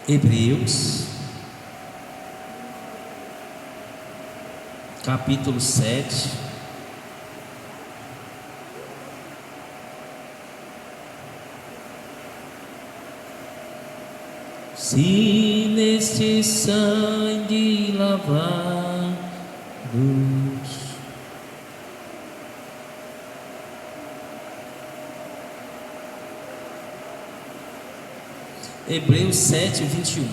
Hebreus, capítulo 7. Se neste sangue lavados, Hebreus 7, 21.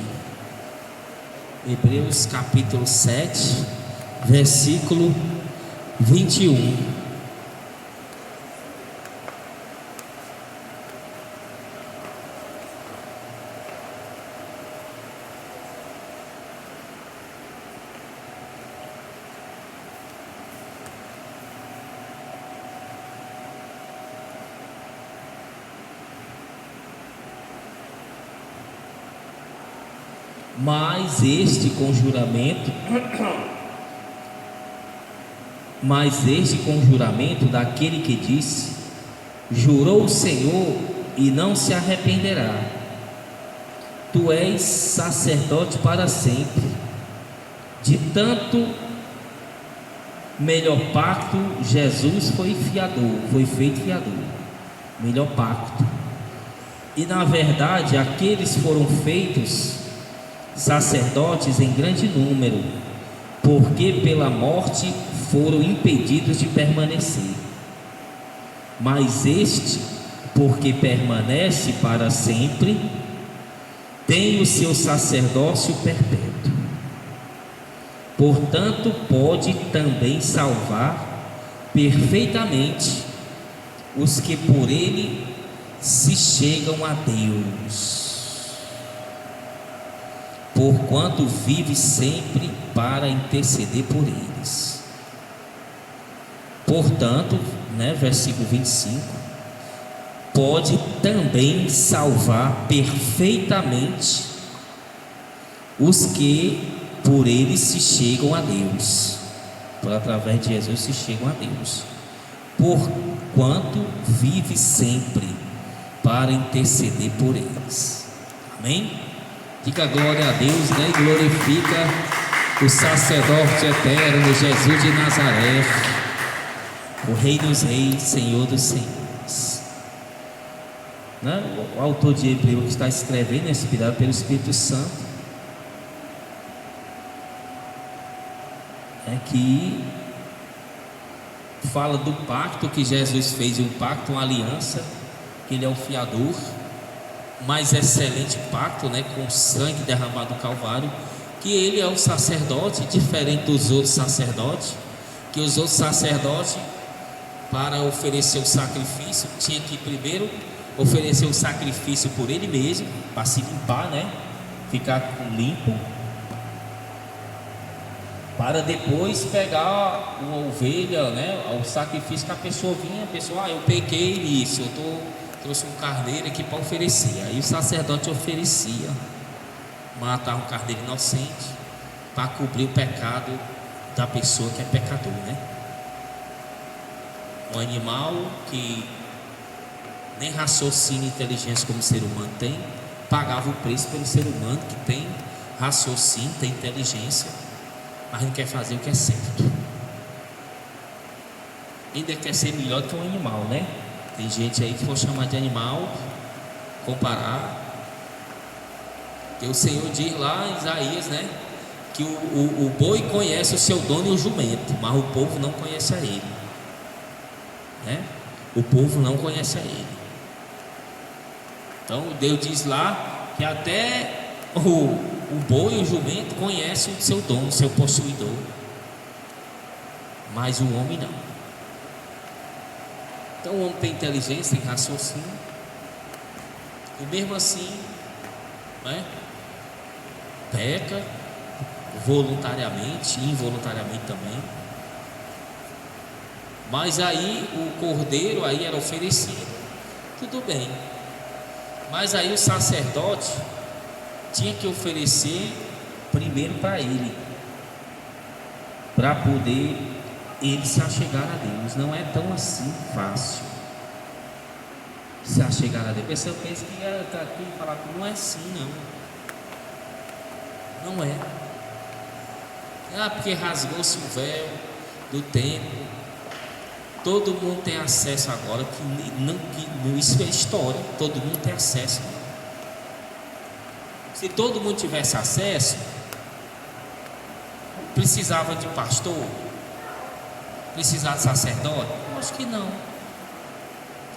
Hebreus capítulo 7, versículo 21. Mas este conjuramento daquele que disse: jurou o Senhor e não se arrependerá. Tu és sacerdote para sempre. De tanto melhor pacto, Jesus foi feito fiador. Melhor pacto. E na verdade, aqueles foram feitos sacerdotes em grande número, porque pela morte foram impedidos de permanecer. Mas este, porque permanece para sempre, tem o seu sacerdócio perpétuo. Portanto, pode também salvar perfeitamente os que por ele se chegam a Deus, porquanto vive sempre para interceder por eles. Portanto, versículo 25, pode também salvar perfeitamente os que por eles se chegam a Deus, por através de Jesus se chegam a Deus, porquanto vive sempre para interceder por eles. Amém? Diga glória a Deus, e glorifica o sacerdote eterno Jesus de Nazaré, o Rei dos Reis, Senhor dos Senhores. O autor de Hebreus está escrevendo, inspirado pelo Espírito Santo, que fala do pacto que Jesus fez, um pacto, uma aliança, que ele é o fiador, mais excelente pacto, com o sangue derramado do Calvário, que ele é o sacerdote, diferente dos outros sacerdotes, que os outros sacerdotes, para oferecer o sacrifício, tinha que primeiro oferecer o sacrifício por ele mesmo, para se limpar, ficar limpo, para depois pegar uma ovelha, o sacrifício que a pessoa vinha, eu pequei nisso, trouxe um carneiro aqui para oferecer. Aí o sacerdote oferecia, matava um carneiro inocente para cobrir o pecado da pessoa que é pecador, Um animal que nem raciocínio e inteligência como o ser humano tem, pagava o preço pelo ser humano que tem raciocínio, tem inteligência, mas não quer fazer o que é certo. Ainda quer ser melhor do que um animal, Tem gente aí que for chamar de animal, comparar, que o Senhor diz lá em Isaías, que o boi conhece o seu dono e o jumento, mas o povo não conhece a ele, O povo não conhece a ele. Então Deus diz lá que até o boi e o jumento conhecem o seu dono, o seu possuidor, mas o homem não. Então o homem tem inteligência, tem raciocínio, e mesmo assim, peca voluntariamente, involuntariamente também. Mas aí o cordeiro aí era oferecido, tudo bem. Mas aí o sacerdote tinha que oferecer primeiro para ele, para poder ele se achegar a Deus. Não é tão assim fácil se achegar a Deus. A pessoa pensa que está aqui e falar que não é assim, não. Não é. Porque rasgou-se o véu do templo. Todo mundo tem acesso agora, isso é história, todo mundo tem acesso. Se todo mundo tivesse acesso, precisava de pastor? Precisava de sacerdote? Eu acho que não.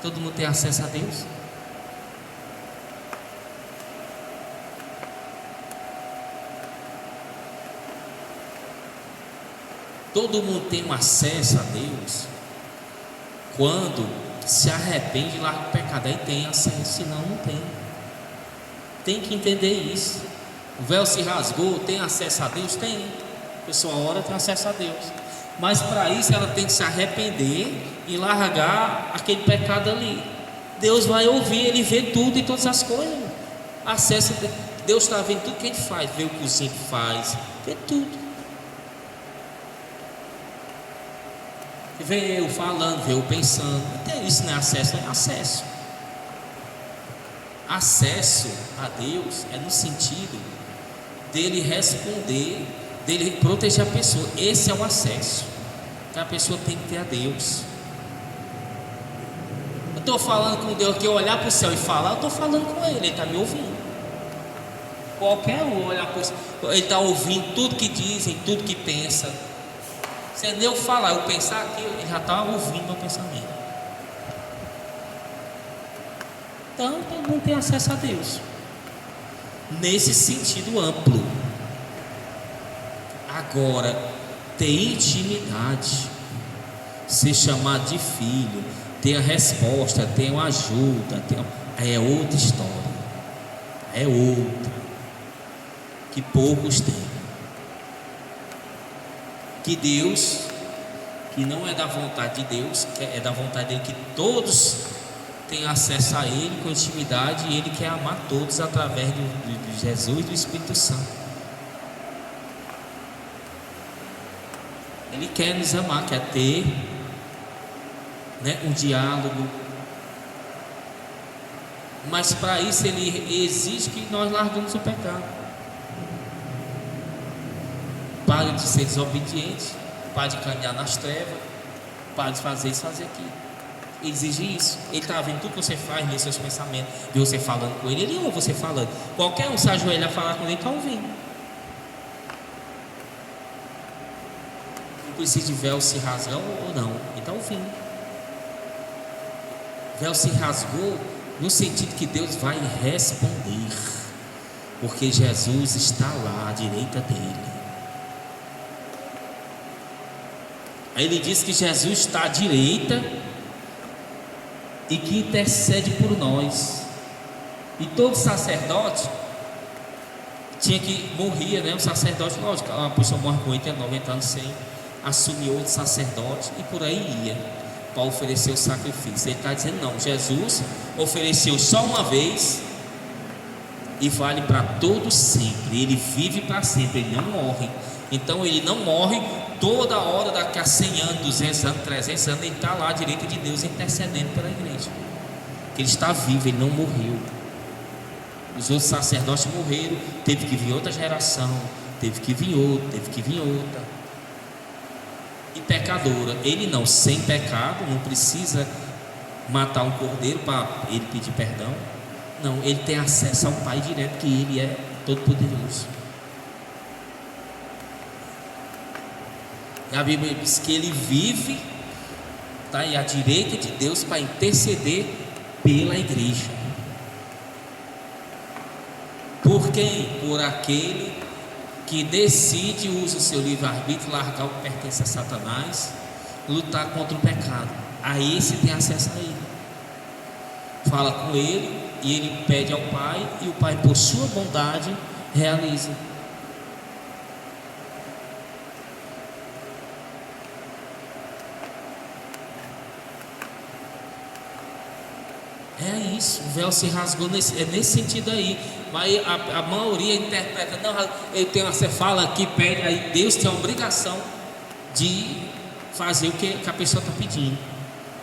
Todo mundo tem acesso a Deus. Todo mundo tem um acesso a Deus quando se arrepende e larga o pecado. Aí tem acesso, senão não tem. Tem que entender isso. O véu se rasgou, tem acesso a Deus? Tem. A pessoa ora, tem acesso a Deus. Mas para isso ela tem que se arrepender e largar aquele pecado ali. Deus vai ouvir, Ele vê tudo e todas as coisas. Acesso, Deus está vendo tudo que a gente faz, vê o que o simples faz, vê tudo. Vê eu falando, vê eu pensando. Até isso não é acesso, não é acesso. Acesso a Deus é no sentido dele responder, dele proteger a pessoa. Esse é o acesso que a pessoa tem que ter a Deus. Eu estou falando com Deus, que eu olhar para o céu e falar, eu estou falando com Ele está me ouvindo. Qualquer um olhar para o céu, Ele está ouvindo tudo que dizem, tudo que pensa. Se eu falar, eu pensar aqui, Ele já está ouvindo meu pensamento. Então todo mundo tem acesso a Deus nesse sentido amplo. Agora, ter intimidade, ser chamado de filho, ter a resposta, ter uma ajuda, é outra história. É outra que poucos têm. Que Deus, que não é da vontade de Deus, é da vontade dele que todos tem acesso a Ele com intimidade, e Ele quer amar todos através de Jesus e do Espírito Santo. Ele quer nos amar, quer ter, um diálogo, mas para isso Ele exige que nós larguemos o pecado. Pare de ser desobediente, pare de caminhar nas trevas, pare de fazer isso, fazer aquilo. Ele exige isso. Ele está vendo tudo que você faz, lê seus pensamentos, vê você falando com Ele ouve você falando. Qualquer um se ajoelha a falar com Ele, está ouvindo. Não precisa de véu se rasgar ou não, Ele está ouvindo. Véu se rasgou no sentido que Deus vai responder, porque Jesus está lá à direita dele. Aí ele diz que Jesus está à direita e que intercede por nós. E todo sacerdote tinha que morrer, o sacerdote, lógico, uma pessoa morre com 80, 90 anos sem assumir outro sacerdote, e por aí ia para oferecer o sacrifício. Ele está dizendo: não, Jesus ofereceu só uma vez e vale para todo sempre. Ele vive para sempre, ele não morre. Então ele não morre toda hora, daqui a 100 anos, 200 anos, 300 anos, ele está lá à direita de Deus intercedendo pela igreja. Ele está vivo, ele não morreu. Os outros sacerdotes morreram, teve que vir outra geração, teve que vir outra. E pecadora, ele não, sem pecado, não precisa matar um cordeiro para ele pedir perdão. Não, ele tem acesso ao Pai direto, que ele é todo poderoso. E a Bíblia diz que ele vive, está aí à direita de Deus para interceder pela igreja. Por quem? Por aquele que decide, usa o seu livre-arbítrio, largar o que pertence a Satanás, lutar contra o pecado. A esse tem acesso a ele. Fala com ele e ele pede ao Pai, e o Pai, por sua bondade, realiza. É isso, o véu se rasgou nesse sentido aí. Mas a maioria interpreta: não, você fala aqui, pede, aí Deus tem a obrigação de fazer o que a pessoa está pedindo.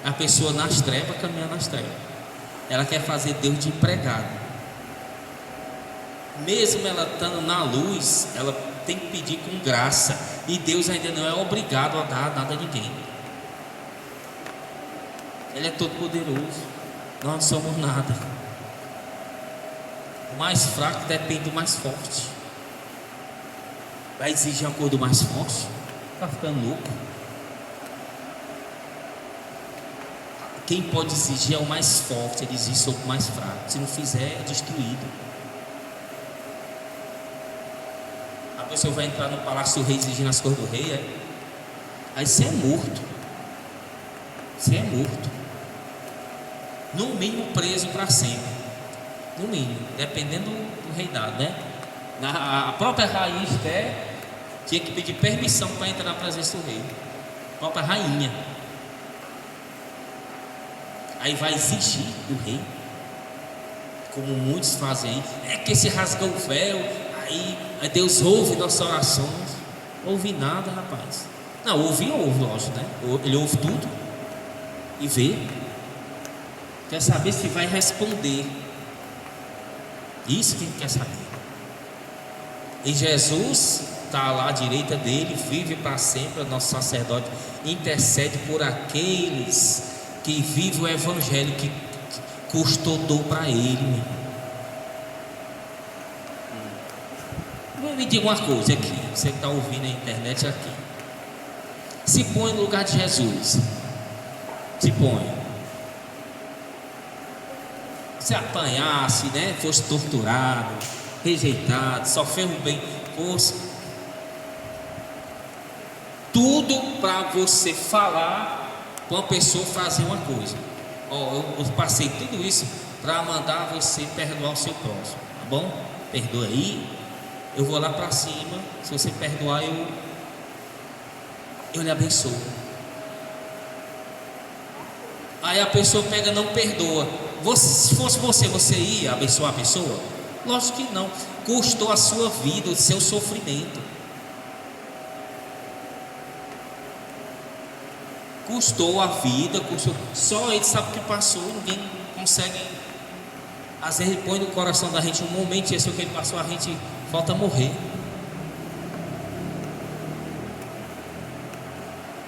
A pessoa nas trevas, caminhar nas trevas. Ela quer fazer Deus de empregado. mesmo ela estando na luz, ela tem que pedir com graça, e Deus ainda não é obrigado a dar nada a ninguém. Ele é todo poderoso, nós não somos nada. O mais fraco depende do mais forte. Vai exigir uma coisa do mais forte? Está ficando louco. Quem pode exigir é o mais forte, ele exige sobre o mais fraco. Se não fizer, é destruído. A pessoa vai entrar no palácio do rei exigindo as coisas do rei, aí você é morto. Você é morto. No mínimo preso para sempre. No mínimo, dependendo do reinado, né? A própria rainha Esther tinha que pedir permissão para entrar na presença do rei. A própria rainha. Aí vai exigir do rei, como muitos fazem aí, é que se rasga o véu, aí Deus ouve nossas orações. Não ouve nada, rapaz. Não, ouve, lógico, né? Ele ouve tudo e vê. Quer saber se vai responder. Isso que ele quer saber. E Jesus está lá à direita dele, vive para sempre, o nosso sacerdote intercede por aqueles que vivem o evangelho que custou dor para ele. Me diga uma coisa aqui, você que está ouvindo na internet aqui. Se põe no lugar de Jesus. Se põe. Se apanhasse, né? Fosse torturado, rejeitado, sofreu bem, fosse tudo para você falar para uma pessoa fazer uma coisa. Eu passei tudo isso para mandar você perdoar o seu próximo, tá bom? Perdoa aí, eu vou lá para cima. Se você perdoar, eu lhe abençoo. Aí a pessoa pega, não perdoa. Se fosse você ia abençoar a pessoa? Lógico que não. Custou a sua vida, o seu sofrimento. Custou a vida, custou. Só ele sabe o que passou. Ninguém consegue. Às vezes ele põe no coração da gente um momento, esse é o que ele passou, a gente falta morrer.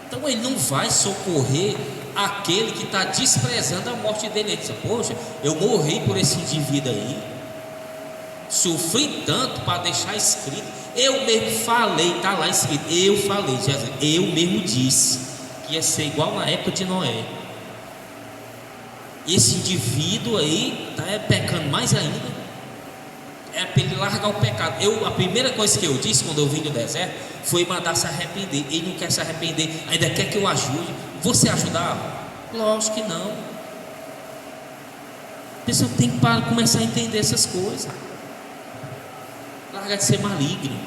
Então ele não vai socorrer aquele que está desprezando a morte dele. Ele diz: poxa, eu morri por esse indivíduo aí, sofri tanto para deixar escrito. Eu mesmo falei, está lá escrito. Eu falei, Jesus, eu mesmo disse que ia ser igual na época de Noé. Esse indivíduo aí está pecando mais ainda. É para ele largar o pecado. A primeira coisa que eu disse quando eu vim do deserto foi mandar se arrepender. Ele não quer se arrepender, ainda quer que eu ajude. Você ajudava? Lógico que não. A pessoa tem que começar a entender essas coisas. Larga de ser maligno.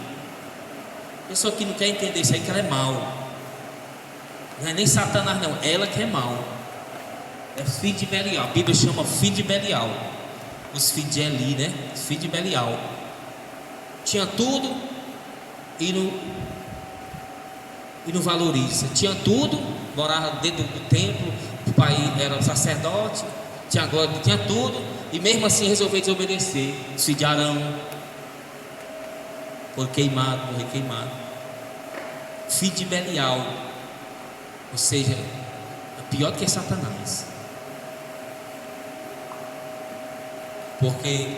A pessoa que não quer entender isso aí, que ela é mal. Não é nem Satanás não, ela que é mal. É filho de Belial. A Bíblia chama filho de Belial. Os filhos de Eli, né? Os filhos de Belial. Tinha tudo e não valoriza. Tinha tudo, morava dentro do templo, o pai era sacerdote, tinha glória, tinha tudo, e mesmo assim resolveu desobedecer. Os filhos de Arão foram queimados, morrer queimado. Filho de Belial, ou seja, é pior do que Satanás. Porque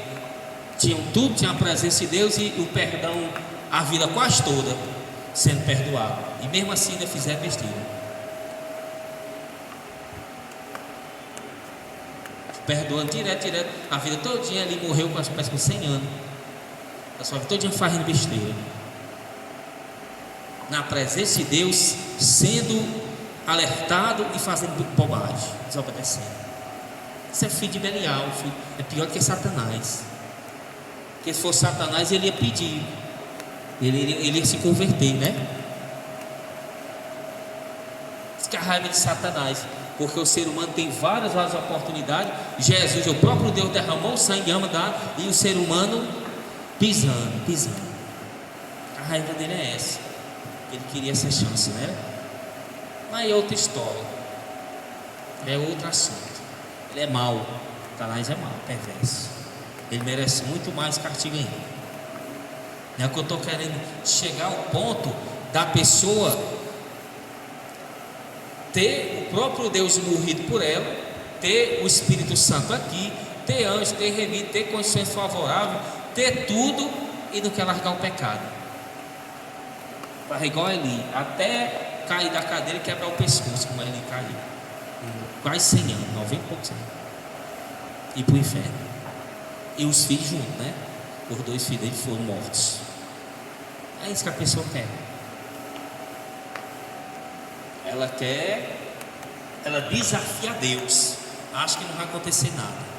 tinham tudo, tinha a presença de Deus e o perdão, a vida quase toda sendo perdoado, e mesmo assim ainda fizeram besteira. Perdoando direto, a vida todinha ali, morreu parece com 100 anos, a sua vida todinha fazendo besteira, na presença de Deus, sendo alertado e fazendo bobagem, desobedecendo. Isso é filho de Belial, é pior que Satanás. Porque se fosse Satanás, ele ia pedir, ele ia se converter, né? Isso que é a raiva de Satanás, porque o ser humano tem várias oportunidades. Jesus, o próprio Deus, derramou o sangue, ama dar, e o ser humano pisando. A raiva dele é essa. Ele queria essa chance, né? Mas é outra história, é outro assunto. Ele é mau, Satanás é mau, perverso. ele merece muito mais castigo ainda. É o que eu estou querendo chegar ao ponto da pessoa ter o próprio Deus morrido por ela, ter o Espírito Santo aqui, ter anjos, ter remido, ter condições favoráveis, ter tudo e não quer largar o pecado. Vai igual ali, até cair da cadeira e quebrar o pescoço, como ele caiu. Quase 100 anos, 90 e poucos anos. E para o inferno. E os filhos juntos, né? Os 2 filhos dele foram mortos. É isso que a pessoa quer. Ela desafia Deus. Acha que não vai acontecer nada.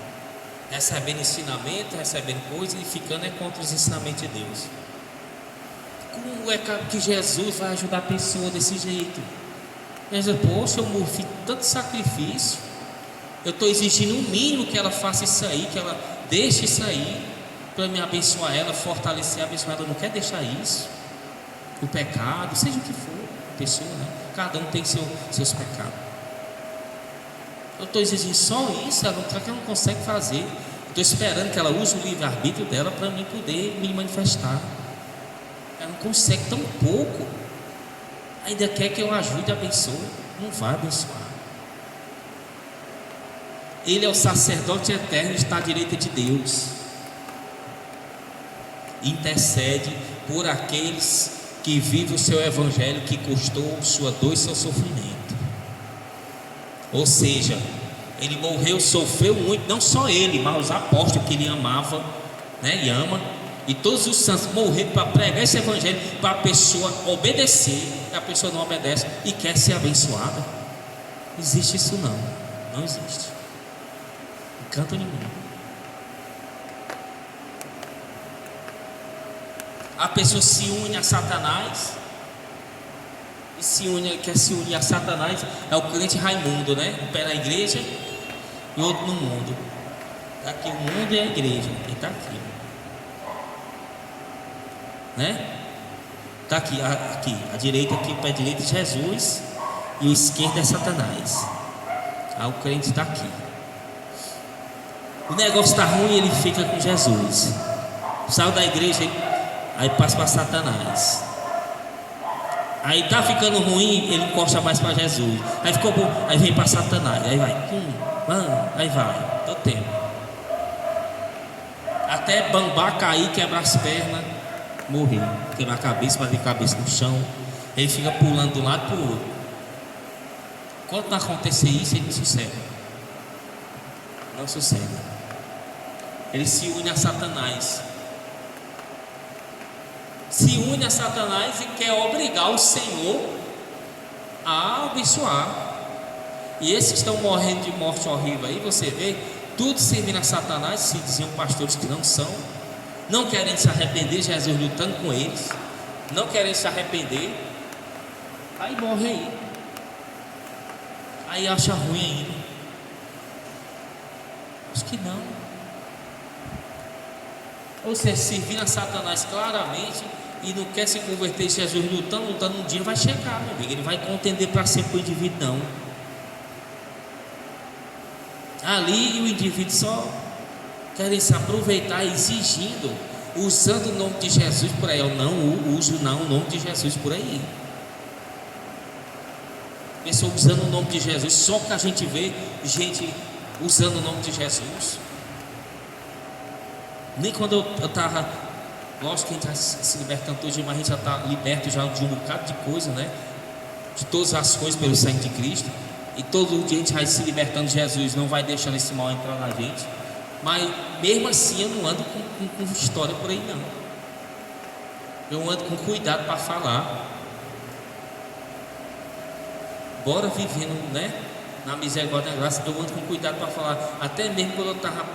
Recebendo ensinamento, recebendo coisas e ficando contra os ensinamentos de Deus. Como é que Jesus vai ajudar a pessoa desse jeito? Jesus, poxa, eu fiz tanto sacrifício. Eu estou exigindo o mínimo que ela faça isso aí, que ela deixe isso aí, para me abençoar ela, fortalecer, abençoar ela. Não quer deixar isso. O pecado, seja o que for, a pessoa, né? Cada um tem seus pecados. Eu estou exigindo só isso, ela não consegue fazer. Estou esperando que ela use o livre-arbítrio dela para mim poder me manifestar. Ela não consegue tão pouco. Ainda quer que eu ajude e abençoe. Não vai abençoar. Ele é o sacerdote eterno, está à direita de Deus. Intercede por aqueles que vivem o seu evangelho, que custou sua dor e seu sofrimento. Ou seja, ele morreu, sofreu muito, não só ele, mas os apóstolos que ele amava, né, e ama, e todos os santos morreram para pregar esse evangelho, para a pessoa obedecer, e a pessoa não obedece e quer ser abençoada. Não existe isso não existe, em canto nenhum. A pessoa se une a Satanás, e quer se unir a Satanás, é o crente Raimundo, né? Um pé na igreja e outro no mundo. Aqui o mundo e a igreja, ele está aqui, né? Está aqui, a direita aqui, o pé direito é Jesus e o esquerdo é Satanás. Aí o crente está aqui. O negócio está ruim, ele fica com Jesus. Saiu da igreja, aí passa para Satanás. Aí tá ficando ruim, ele encosta mais para Jesus. Aí ficou bom, aí vem para Satanás. Aí vai, aí vai, todo tempo. Até bambar, cair, quebrar as pernas, morrer, quebrar a cabeça, bater a cabeça no chão. Ele fica pulando de um lado para o outro. Quando não acontecer isso, ele não sossega. Não sossega. Ele se une a Satanás. Se une a Satanás e quer obrigar o Senhor a abençoar. E esses que estão morrendo de morte horrível aí, você vê, tudo servindo a Satanás, se diziam pastores que não são, não querem se arrepender, Jesus lutando com eles, não querem se arrepender, aí morre aí. Aí acha ruim ainda. Acho que não. Ou seja, servindo a Satanás claramente e não quer se converter, Jesus lutando, um dia vai chegar, meu amigo. Ele vai contender para sempre o indivíduo, não. Ali o indivíduo só querem se aproveitar, exigindo, usando o nome de Jesus por aí. Eu não uso o nome de Jesus por aí. Pessoa usando o nome de Jesus, só que a gente vê gente usando o nome de Jesus. Nem quando eu estava, lógico que a gente está se libertando todo dia, mas a gente já está liberto já de um bocado de coisa, né? De todas as coisas pelo sangue de Cristo. E todo dia a gente vai se libertando de Jesus, não vai deixando esse mal entrar na gente. Mas mesmo assim eu não ando com história por aí não. Eu ando com cuidado para falar. Bora vivendo, né? Na misericórdia da graça, eu ando com cuidado para falar. Até mesmo quando eu estava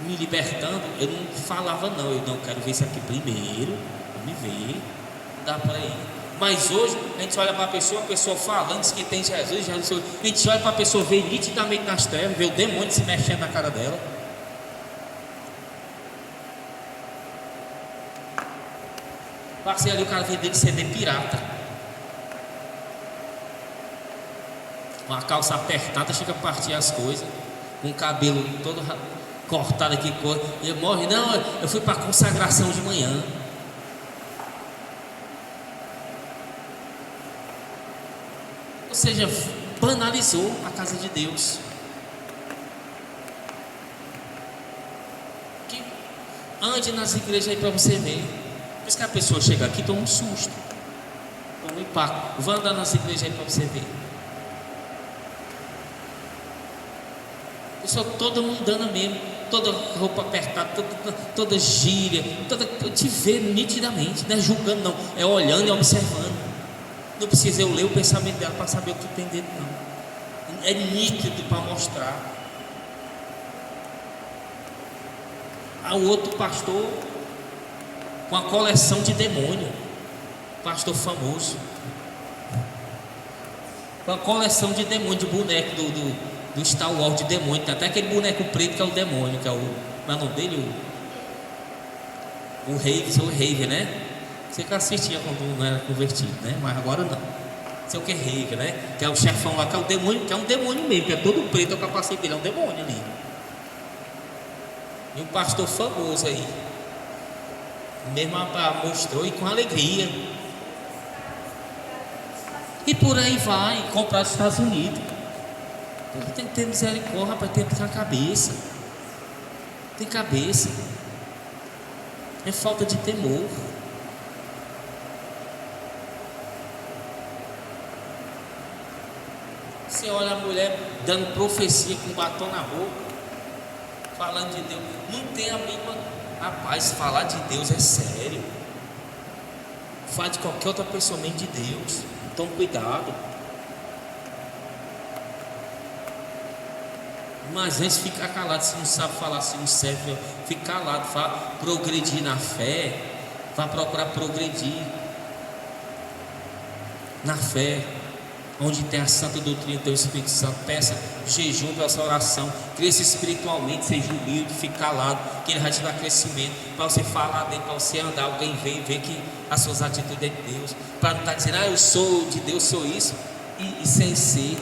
me libertando, eu não falava não. Eu não quero ver isso aqui primeiro, me ver, não dá para ir. Mas hoje a gente olha para a pessoa falando, diz que tem Jesus, a gente olha para a pessoa, vê nitidamente nas trevas, vê o demônio se mexendo na cara dela. Passei ali, o cara vendendo CD pirata, com a calça apertada, chega a partir as coisas, com o cabelo todo cortado aqui, ele morre. Não, eu fui para a consagração de manhã. Ou seja, banalizou a casa de Deus. Ande nas igrejas aí para você ver. Por isso que a pessoa chega aqui e toma um susto, toma um impacto. Vá andar nas igrejas aí para você ver. Pessoa toda mundana mesmo, toda roupa apertada, toda gíria, te vê nitidamente, não é julgando não, é olhando e observando. Não precisa eu ler o pensamento dela para saber o que tem dentro não. É nítido para mostrar. Há o outro pastor com a coleção de demônio, pastor famoso, com a coleção de demônio, de boneco do Star Wars, de demônio. Tem até aquele boneco preto que é o demônio, que é o nome dele, o Rave, né? Você que assistia quando não era convertido, né? Mas agora não. Sei o que é Rave, né? Que é o chefão lá, que é o demônio, que é um demônio mesmo, que é todo preto, é o capacete dele, é um demônio ali. E um pastor famoso aí, mesmo mostrou e com alegria. E por aí vai, comprar nos Estados Unidos. Tem que ter misericórdia, rapaz, tem que ter a cabeça. Tem cabeça. É falta de temor. Você olha a mulher dando profecia com batom na boca, falando de Deus, não tem a mínima. Rapaz, falar de Deus é sério. Fala de qualquer outra pessoa, menos de Deus. Então cuidado. Mas antes ficar calado, se não sabe falar, se não serve, fica calado, fala, progredir na fé, vai procurar progredir na fé. Onde tem a santa doutrina do Espírito Santo, peça jejum, peça oração, cresça espiritualmente, seja humilde, fique calado, que Ele vai te dar crescimento, para você falar dele, para você andar, alguém ver que as suas atitudes é de Deus, para não estar dizendo, eu sou de Deus, sou isso, e sem ser.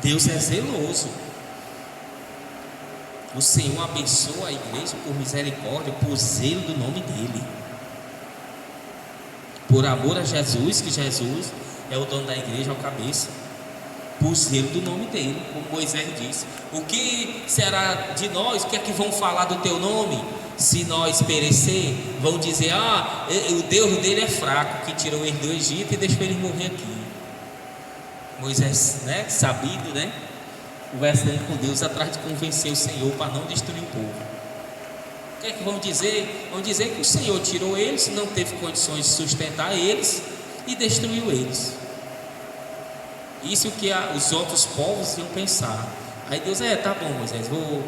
Deus é zeloso. O Senhor abençoa a igreja por misericórdia, por zelo do nome dEle, por amor a Jesus, que Jesus é o dono da igreja, é o cabeça, por zelo do nome dele, como Moisés disse. O que será de nós? O que é que vão falar do teu nome? Se nós perecer, vão dizer, o Deus dele é fraco, que tirou ele do Egito e deixou ele morrer aqui. Moisés, né, sabido, né, conversando com Deus atrás de convencer o Senhor para não destruir o povo. O que é que vão dizer? Vão dizer que o Senhor tirou eles, não teve condições de sustentar eles e destruiu eles. Isso que os outros povos iam pensar. Aí Deus, tá bom, Moisés, vou,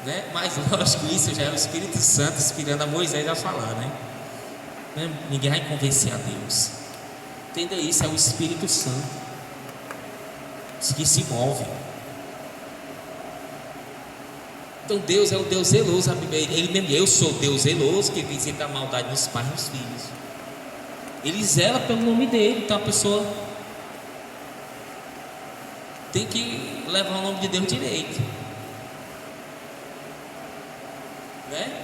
né? Mas lógico, isso já é o Espírito Santo inspirando a Moisés a falar, né? Ninguém vai convencer a Deus. Entenda isso, é o Espírito Santo que se move. Então Deus é o Deus zeloso, a Bíblia, Ele mesmo, eu sou Deus zeloso, que visita a maldade nos pais e nos filhos. Ele zela pelo nome dele. Então a pessoa tem que levar o nome de Deus direito, né?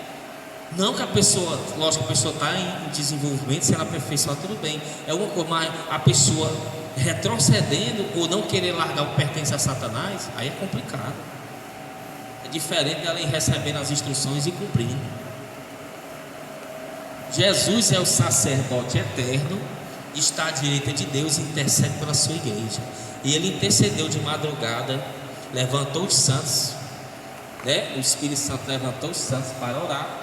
Não que a pessoa, lógico, a pessoa está em desenvolvimento, se ela aperfeiçoar, tudo bem, é uma coisa, mas a pessoa retrocedendo ou não querer largar o que pertence a Satanás, aí é complicado. É diferente dela ir recebendo as instruções e cumprindo. Jesus é o sacerdote eterno, está à direita de Deus e intercede pela sua igreja. E ele intercedeu de madrugada, levantou os santos, né? O Espírito Santo levantou os santos para orar,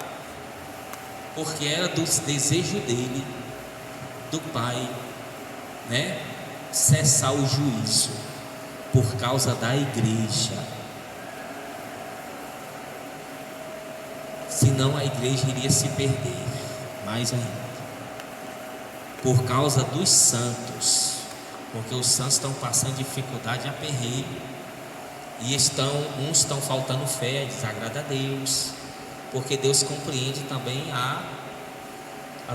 porque era do desejo dele, do Pai, né, cessar o juízo por causa da igreja. Senão a igreja iria se perder mais ainda, por causa dos santos, porque os santos estão passando dificuldade e aperreio, e uns estão faltando fé, desagrada a Deus, porque Deus compreende também a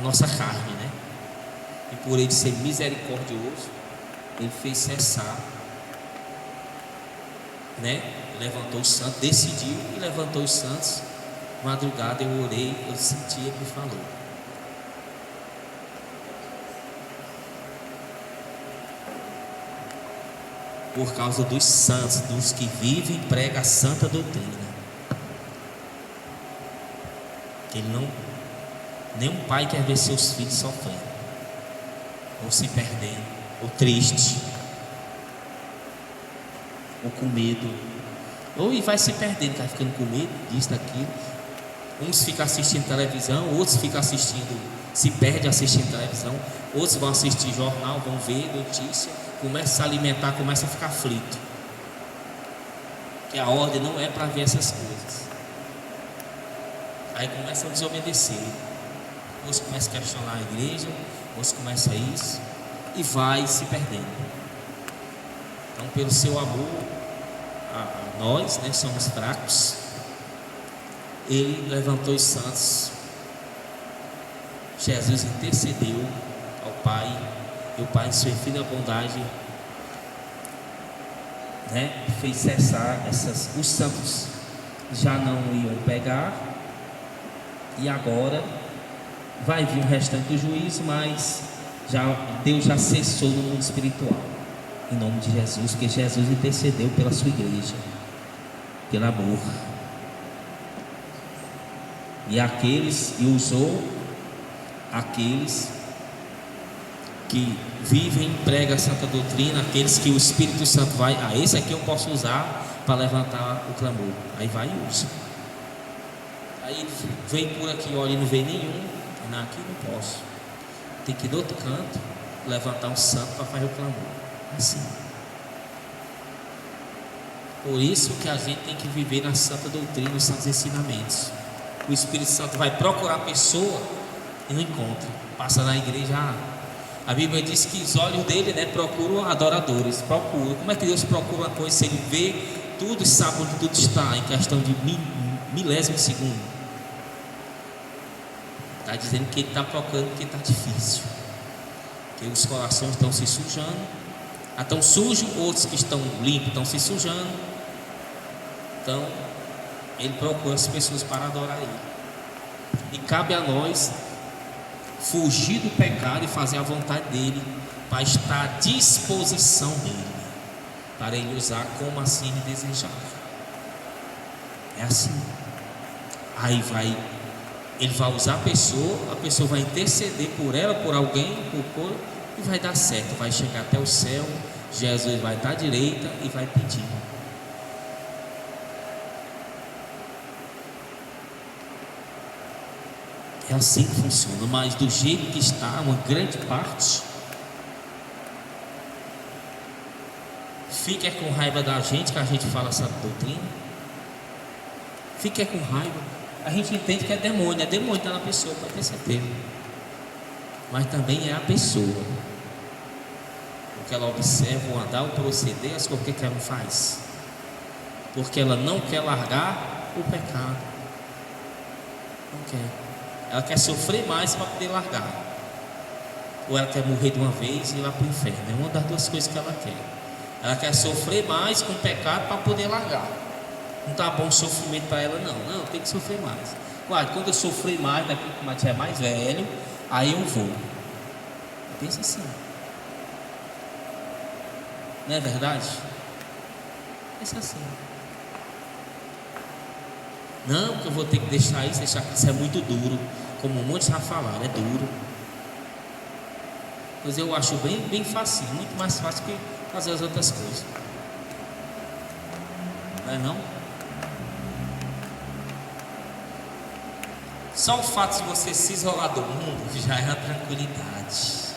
nossa carne, né? E por Ele ser misericordioso, Ele fez cessar, né? levantou os santos, decidiu e levantou os santos. Madrugada eu orei, eu senti, ele me falou. Por causa dos santos, dos que vivem e pregam a santa doutrina. Ele não, nenhum pai quer ver seus filhos sofrendo, ou se perdendo, ou triste, ou com medo, ou e vai se perdendo, vai ficando com medo disso, daquilo. Uns ficam assistindo televisão, outros ficam assistindo, se perdem assistindo televisão, outros vão assistir jornal, vão ver notícia, começa a se alimentar, começa a ficar aflito, que a ordem não é para ver essas coisas. Aí começam a desobedecer, uns começam a questionar a igreja, uns começam a isso, e vai se perdendo. Então, pelo seu amor a nós, né, somos fracos, ele levantou os santos. Jesus intercedeu ao Pai, e o Pai, em sua infinita bondade, né, fez cessar os santos já não iam pegar, e agora vai vir o restante do juízo, mas Deus já cessou no mundo espiritual, em nome de Jesus, porque Jesus intercedeu pela sua igreja, pelo amor, e usou aqueles que vivem e pregam a santa doutrina, aqueles que o Espírito Santo vai, esse aqui eu posso usar para levantar o clamor, aí vai e usa. Aí vem por aqui, olha, e não vê nenhum, aqui não posso, tem que ir do outro canto levantar um santo para fazer o clamor, assim. Por isso que a gente tem que viver na santa doutrina, nos santos ensinamentos. O Espírito Santo vai procurar a pessoa e não encontra, passa na igreja, a Bíblia diz que os olhos dele, né, procuram adoradores, procuram. Como é que Deus procura uma coisa se ele vê tudo e sabe onde tudo está, em questão de milésimo de segundo? Está dizendo que ele está procurando porque está difícil, que os corações estão se sujando, estão sujos, outros que estão limpos estão se sujando. Então ele procura as pessoas para adorar ele, e cabe a nós fugir do pecado e fazer a vontade dele, para estar à disposição dele, para ele usar como assim ele desejar. É assim. Aí ele vai usar a pessoa vai interceder por ela, por alguém, e vai dar certo, vai chegar até o céu. Jesus vai estar à direita e vai pedir. É assim que funciona, mas do jeito que está, uma grande parte fica com raiva da gente, que a gente fala essa doutrina, fica com raiva. A gente entende que é demônio está na pessoa, para ter certeza, mas também é a pessoa, porque ela observa o andar, o proceder, as coisas que ela faz, porque ela não quer largar o pecado, não quer. Ela quer sofrer mais para poder largar, ou ela quer morrer de uma vez e ir lá para o inferno. É uma das duas coisas que ela quer. Ela quer sofrer mais com o pecado para poder largar. Não está bom o sofrimento para ela, não, tem que sofrer mais. Claro, quando eu sofrer mais, daqui que eu tiver mais velho, aí eu vou. Pensa assim, não é verdade? Pensa assim. Não, que eu vou ter que deixar isso é muito duro, como muitos já falaram, é duro. Pois eu acho bem fácil, muito mais fácil que fazer as outras coisas, não é não? Só o fato de você se isolar do mundo já é uma tranquilidade.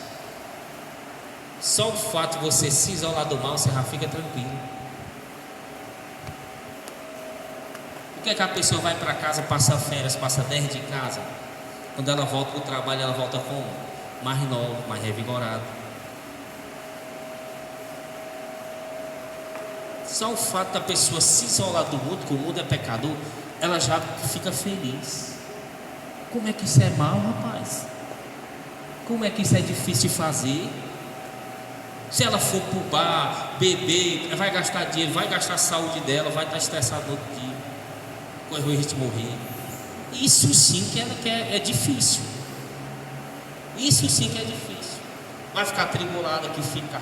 Só o fato de você se isolar do mal, você já fica tranquilo. Por que a pessoa vai para casa, passa férias, passa 10 dias em casa? Quando ela volta para o trabalho, ela volta como? Mais nova, mais revigorada. Só o fato da pessoa se isolar do mundo, que o mundo é pecador, ela já fica feliz. Como é que isso é mal, rapaz? Como é que isso é difícil de fazer? Se ela for pro bar, beber, vai gastar dinheiro, vai gastar a saúde dela, vai estar estressada no outro dia, corre o risco de morrer. Isso sim que é difícil. Isso sim que é difícil. Vai ficar atribulada que fica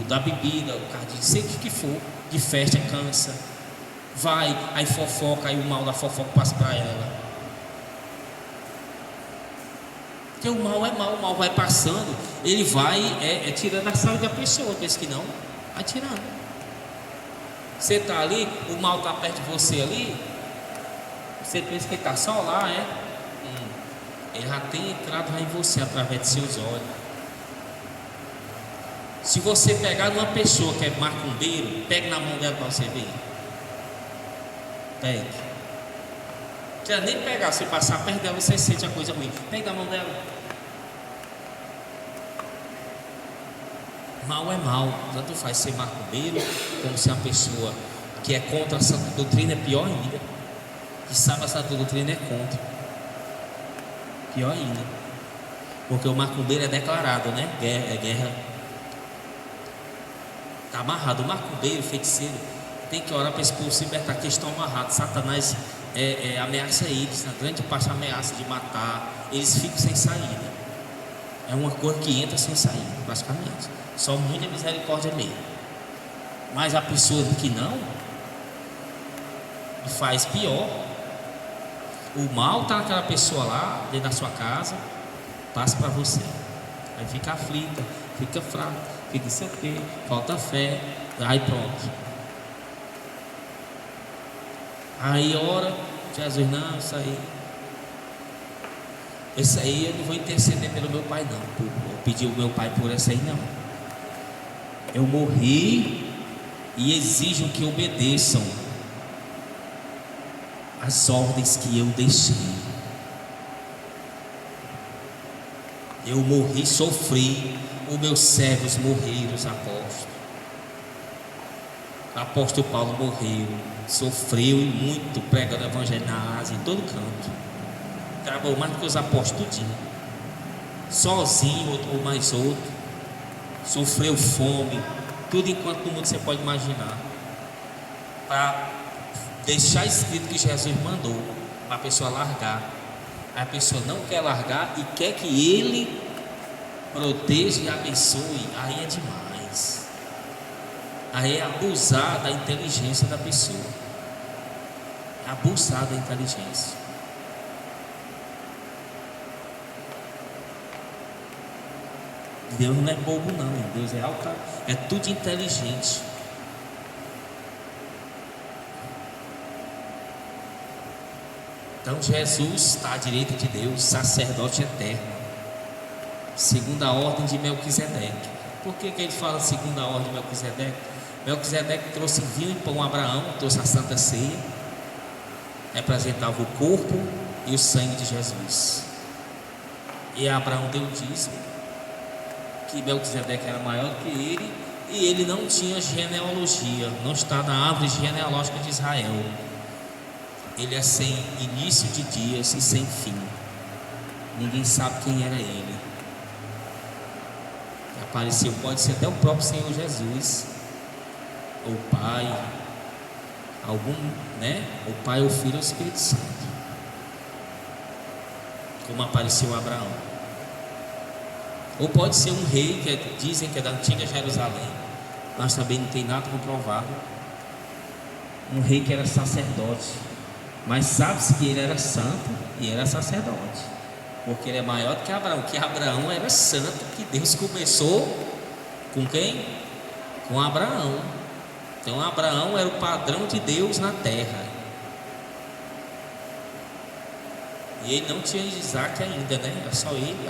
da bebida, o cara de sei o que for, de festa, cansa. Vai, aí fofoca, aí o mal da fofoca passa para ela. Porque o mal vai passando, ele vai tirando a saúde da pessoa. Pensa que não, vai tirando. Você está ali, o mal está perto de você ali, você pensa que ele está só lá, ele já tem entrado em você através de seus olhos. Se você pegar numa pessoa que é macumbeiro, pegue na mão dela para você ver. Pegue. Não precisa nem pegar, se passar perto dela você sente a coisa ruim. Pegue na mão dela. Mal é mal, tanto faz ser macumbeiro, como ser uma pessoa que é contra a santa doutrina, é pior ainda. Que sabe a santa doutrina é contra. Pior ainda. Porque o macumbeiro é declarado, né? Guerra. Está amarrado. O macumbeiro, o feiticeiro, tem que orar para esse povo se libertar, que estão amarrados. Satanás ameaça eles, na grande parte ameaça de matar. Eles ficam sem saída. É uma coisa que entra sem saída, basicamente. Só muita misericórdia mesmo. Mas a pessoa que não faz pior. O mal está naquela pessoa lá, dentro da sua casa, passa para você. Aí fica aflita, fica fraca, fica não sei o quê, falta fé, aí pronto. Aí ora, Jesus, não, isso aí eu não vou interceder pelo meu pai não. Eu pedi o meu pai por essa aí não. Eu morri e exijo que obedeçam as ordens que eu deixei. Eu morri, sofri, os meus servos morreram, os apóstolos. O apóstolo Paulo morreu, sofreu e muito, pregando o evangelho na Ásia, em todo canto. Trabalhou mais do que os apóstolos tudinho. Sozinho, ou mais outro. Sofreu fome, tudo enquanto no mundo você pode imaginar. Para deixar escrito que Jesus mandou para a pessoa largar. A pessoa não quer largar e quer que ele proteja e abençoe. Aí é demais. Aí é abusar da inteligência da pessoa. É abusar da inteligência. Deus não é bobo não, Deus é alta, é tudo inteligente. Então Jesus está à direita de Deus, sacerdote eterno, segundo a ordem de Melquisedeque. Por que ele fala segundo a ordem de Melquisedeque? Melquisedeque trouxe vinho e pão a Abraão, trouxe a Santa Ceia, representava o corpo e o sangue de Jesus. E Abraão deu o dízimo, que Melquisedeque era maior que ele, e ele não tinha genealogia, não está na árvore genealógica de Israel. Ele é sem início de dias e sem fim. Ninguém sabe quem era ele. Apareceu, pode ser até o próprio Senhor Jesus, ou o Pai, o Pai, o Filho ou o Espírito Santo, como apareceu a Abraão. Ou pode ser um rei que dizem que é da antiga Jerusalém, mas também não tem nada comprovado. Um rei que era sacerdote, mas sabe-se que ele era santo e era sacerdote, porque ele é maior do que Abraão, que Abraão era santo, que Deus começou com quem? Com Abraão. Então Abraão era o padrão de Deus na terra, e ele não tinha Isaac ainda, né? Era só ele.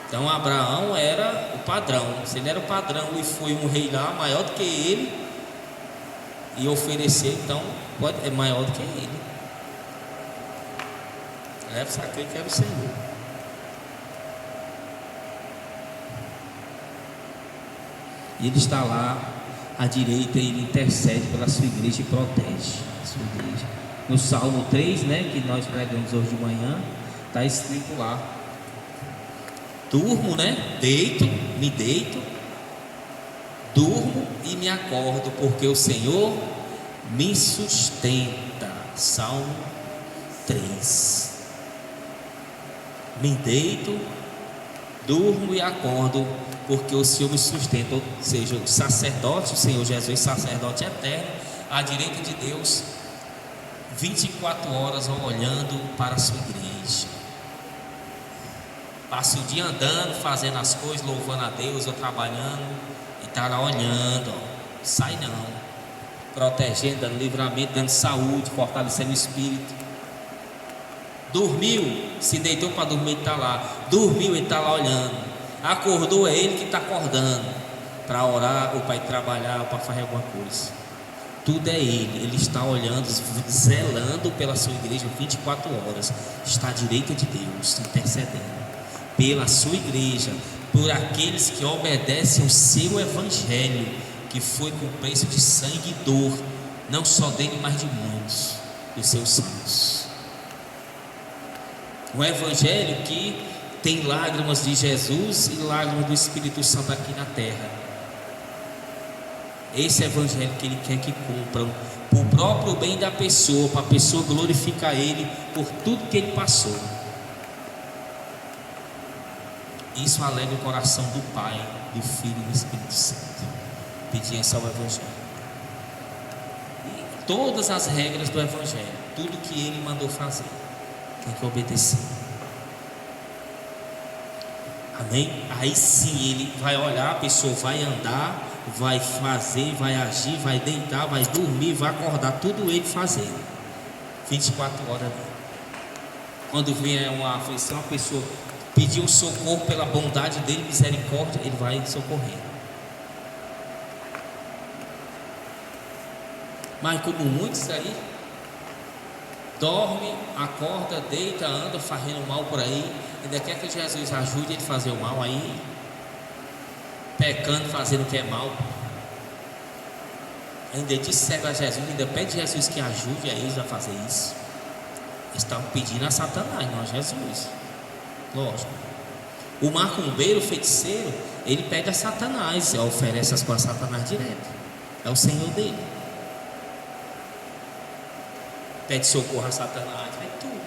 Então Abraão era o padrão. Se ele era o padrão e foi um rei lá maior do que ele e oferecer, então é maior do que ele. Leva-se a crer que era o Senhor. E ele está lá à direita e ele intercede pela sua igreja e protege a sua igreja. No Salmo 3, que nós pregamos hoje de manhã, está escrito lá: Durmo, né? Me deito, durmo e me acordo, porque o Senhor me sustenta. Salmo 3. Me deito, durmo e acordo, porque o Senhor me sustenta. Ou seja, o sacerdote, o Senhor Jesus, sacerdote eterno, à direita de Deus, 24 horas olhando para a sua igreja. Passa o dia andando, fazendo as coisas, louvando a Deus, ou trabalhando, e está lá olhando, ó. Sai não, protegendo, dando livramento, dando saúde, fortalecendo o espírito. Dormiu, se deitou para dormir, está lá. Dormiu, ele está lá olhando. Acordou, é ele que está acordando, para orar, ou para ir trabalhar, ou para fazer alguma coisa. Tudo é ele está olhando, zelando pela sua igreja 24 horas. Está à direita de Deus, intercedendo pela sua igreja, por aqueles que obedecem o seu evangelho, que foi com preço de sangue e dor, não só dele, mas de muitos dos seus santos. Um evangelho que tem lágrimas de Jesus e lágrimas do Espírito Santo aqui na terra. Esse evangelho que ele quer que cumpram, por próprio bem da pessoa, para a pessoa glorificar ele por tudo que ele passou. Isso alegra o coração do Pai, do Filho e do Espírito Santo. Obediência ao Evangelho. E todas as regras do Evangelho, tudo que ele mandou fazer, tem que obedecer. Amém? Aí sim ele vai olhar, a pessoa vai andar, vai fazer, vai agir, vai deitar, vai dormir, vai acordar, tudo ele fazendo. 24 horas. Quando vier uma aflição, a pessoa pedir um socorro pela bondade dele, misericórdia, ele vai socorrer. Mas como muitos aí, dorme, acorda, deita, anda, fazendo mal por aí, ainda quer que Jesus ajude ele a fazer o mal aí, pecando, fazendo o que é mal. Ainda serve a Jesus, ainda pede a Jesus que ajude a eles a fazer isso. Eles estão pedindo a Satanás, não a Jesus. Lógico. O macumbeiro, o feiticeiro, ele pede a Satanás, oferece as coisas a Satanás direto. É o Senhor dele. Pede socorro a Satanás, é tudo.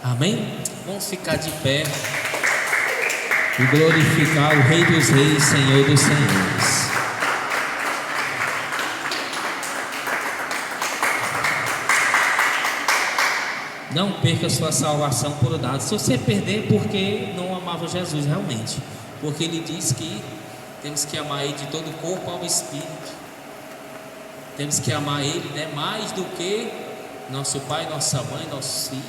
Amém? Vamos ficar de pé e glorificar o Rei dos Reis, Senhor dos Senhores. Não perca sua salvação por nada. Se você perder, porque não amava Jesus realmente, porque ele diz que temos que amar ele de todo o corpo, alma e espírito. Temos que amar ele, né, mais do que nosso pai, nossa mãe, nossos filhos.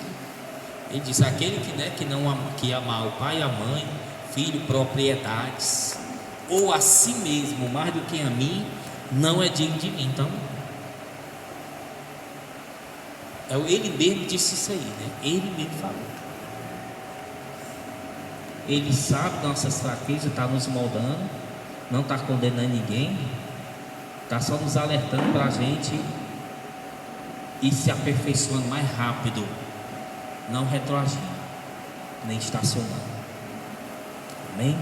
Ele diz: aquele que não ama, que amar o pai e a mãe, filho, propriedades, ou a si mesmo mais do que a mim, não é digno de mim. Então, ele mesmo disse isso aí, né? Ele mesmo falou. Ele sabe nossas fraquezas, está nos moldando, não está condenando ninguém, está só nos alertando para a gente ir se aperfeiçoando mais rápido, não retroagindo, nem estacionando. Amém?